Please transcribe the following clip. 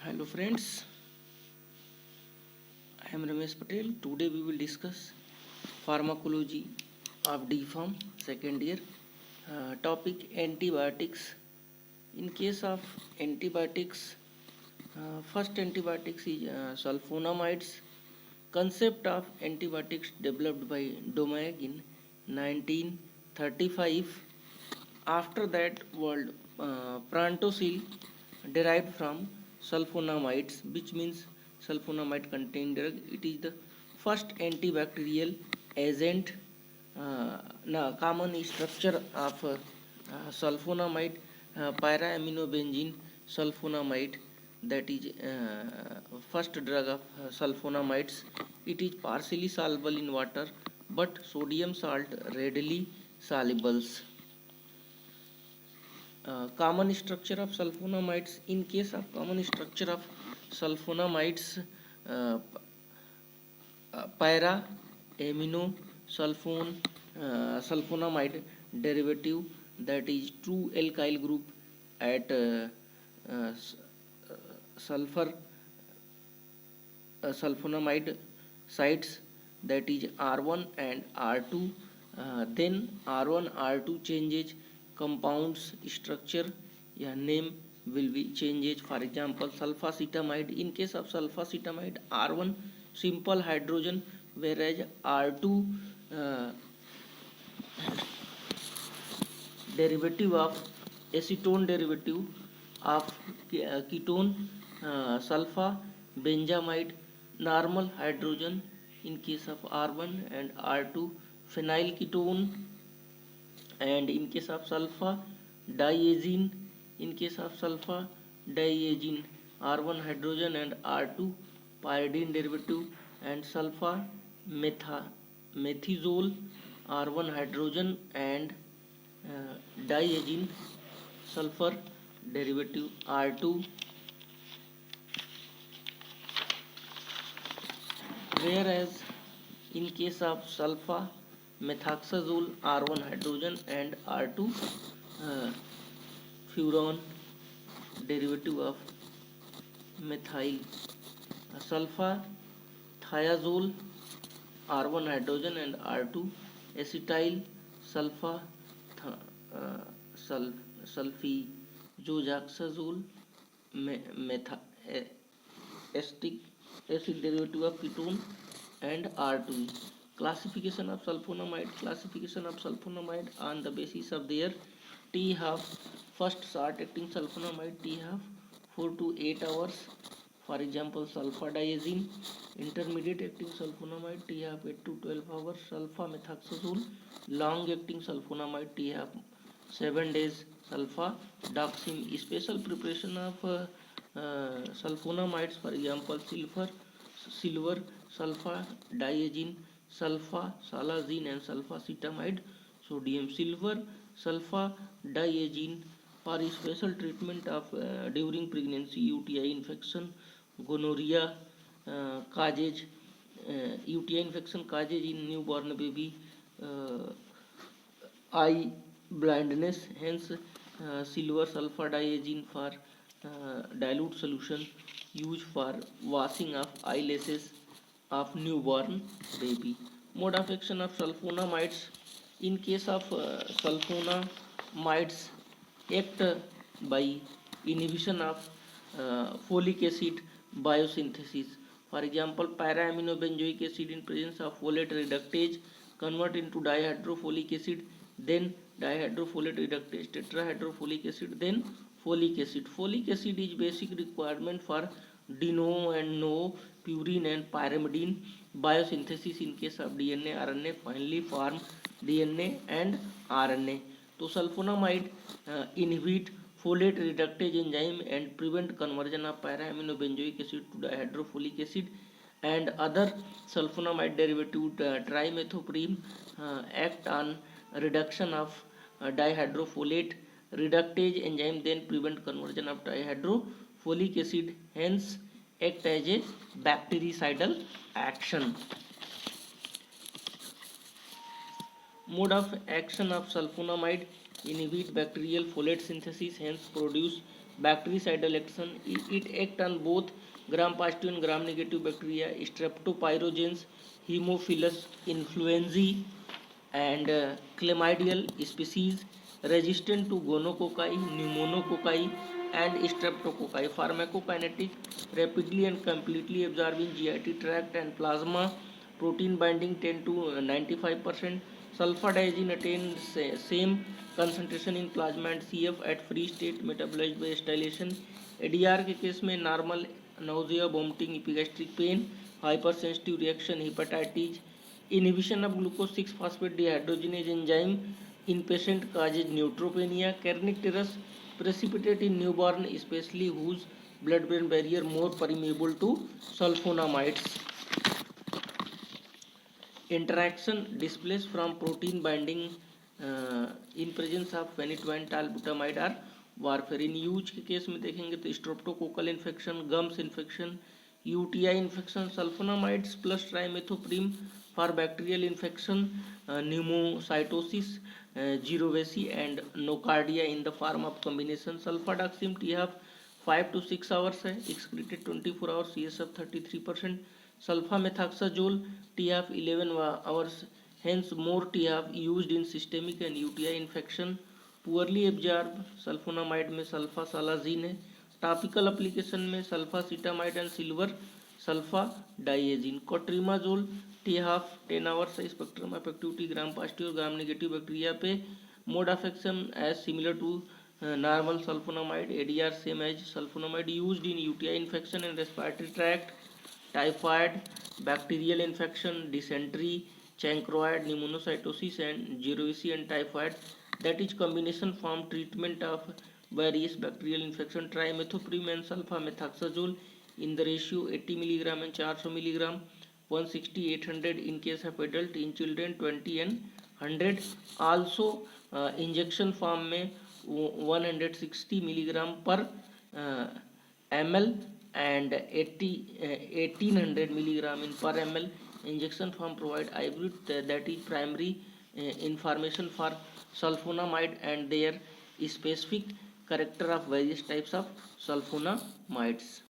Hello friends, I am Ramesh Patel. Today we will discuss pharmacology of D-Pharm second year. Topic antibiotics. In case of antibiotics, first antibiotics is sulfonamides. Concept of antibiotics developed by Domag in 1935. After that, world Prantosil derived from sulfonamides, which means sulfonamide contained drug. It is the first antibacterial agent. Common structure of sulfonamide, pyraminobenzene sulfonamide, that is first drug of sulfonamides. It is partially soluble in water, but sodium salt readily solubles. Common structure of sulfonamides. In case of common structure of sulfonamides, uh, para amino sulfone sulfonamide derivative, that is true alkyl group at uh, sulfur sulfonamide sites, that is R1 and R2. Then R1 R2 changes compounds structure, yeah, name will be changes. For example, sulfacetamide. In case of sulfacetamide, R1 simple hydrogen, whereas R2 uh, derivative of acetone derivative of ketone, sulfa benzamide, normal hydrogen in case of R1 and R2, phenyl ketone. And in case of sulfa diazine, in case of sulfa diazine, R1 hydrogen and R2 pyridine derivative, and sulfa methizole, R1 hydrogen and diazine sulfur derivative R2. Whereas in case of sulfa methoxazole, R1 hydrogen and R2 uh, furan derivative of methyl, sulfa thiazole, R1 hydrogen and R2 acetyl sulfa uh, sulfizoxazole, metha acetic acid derivative of ketone, and R2. Classification of sulfonamide. Classification of sulfonamide on the basis of their T half. First short acting sulfonamide T half 4 to 8 hours. For example, sulfadiazine. Intermediate acting sulfonamide T half 8 to 12 hours. Sulfa methoxazole. Long acting sulfonamide T half 7 days. Sulfa doxim. Special preparation of sulfonamides, for example, silver sulfa diazine, sulfa salazine, and sulfacetamide sodium. Silver sulfa diazine for special treatment of during pregnancy, UTI infection, gonorrhea causes, UTI infection causes in newborn baby eye blindness. Hence silver sulfadiazine for dilute solution used for washing of eyelashes of newborn baby. Mode of action of sulfonamides. In case of sulfonamides, act by inhibition of folic acid biosynthesis. For example, para-aminobenzoic acid in presence of folate reductase convert into dihydrofolic acid, then dihydrofolate reductase, tetrahydrofolic acid, then folic acid. Folic acid is basic requirement for de novo and novo purine and pyrimidine biosynthesis in case of DNA, RNA, finally form DNA and RNA. So sulfonamide inhibit folate reductase enzyme and prevent conversion of para-aminobenzoic acid to dihydrofolic acid, and other sulfonamide derivative trimethoprim act on reduction of dihydrofolate reductase enzyme, then prevent conversion of dihydrofolic acid, hence act as a bactericidal action. Mode of action of sulfonamide: inhibit bacterial folate synthesis, hence produce bactericidal action. It act on both gram positive and gram negative bacteria, streptopyrogens, Haemophilus influenzae, and chlamydial species resistant to gonococci, pneumococci, and streptococci. Pharmacokinetic, rapidly and completely absorbing GIT tract and plasma. Protein binding 10 to 95%. Sulfadiazine attains same concentration in plasma and CF at free state metabolized by acetylation. ADR के case में normal nausea, vomiting, epigastric pain, hypersensitive reaction, hepatitis. Inhibition of glucose 6-phosphate dehydrogenase enzyme in patient causes neutropenia. Kernicterus precipitate in newborn, especially whose blood-brain barrier more permeable to sulfonamides. Interaction displays from protein binding in presence of phenytoin-talbutamide are warfarin. Use के case में देखेंगे तो streptococcal infection, gums infection, UTI infection, sulfonamides plus trimethoprim for bacterial infection, pneumocytosis, jirovecii and nocardia in the form of combination. Sulfadoxine TF 5 to 6 hours है, excreted 24 hours, CSF 33%. Sulfamethoxazole TF 11 hours, hence more TF used in systemic and UTI infection. Poorly absorbed sulfonamide में sulfasalazine है. Topical application में sulfacetamide and silver sulfadiazine. Cotrimoxazole TF 10 hours है, spectrum of activity gram positive और gram negative bacteria पे. Mode of action as similar to normal sulfonamide. ADR same as sulfonamide, used in UTI infection and respiratory tract, typhoid, bacterial infection, dysentery, chancroid, pneumocytosis, and GVC and typhoid. That is combination form treatment of various bacterial infection. Trimethoprim and sulfamethoxazole in the ratio 80 mg and 400 mg, 160-800 in case of adult. In children 20 and 100. Also injection form में 160 milligram per ml and 1800 milligram in per ml. Injection form provide hybrid, that is primary information for sulfonamide and their specific character of various types of sulfonamides.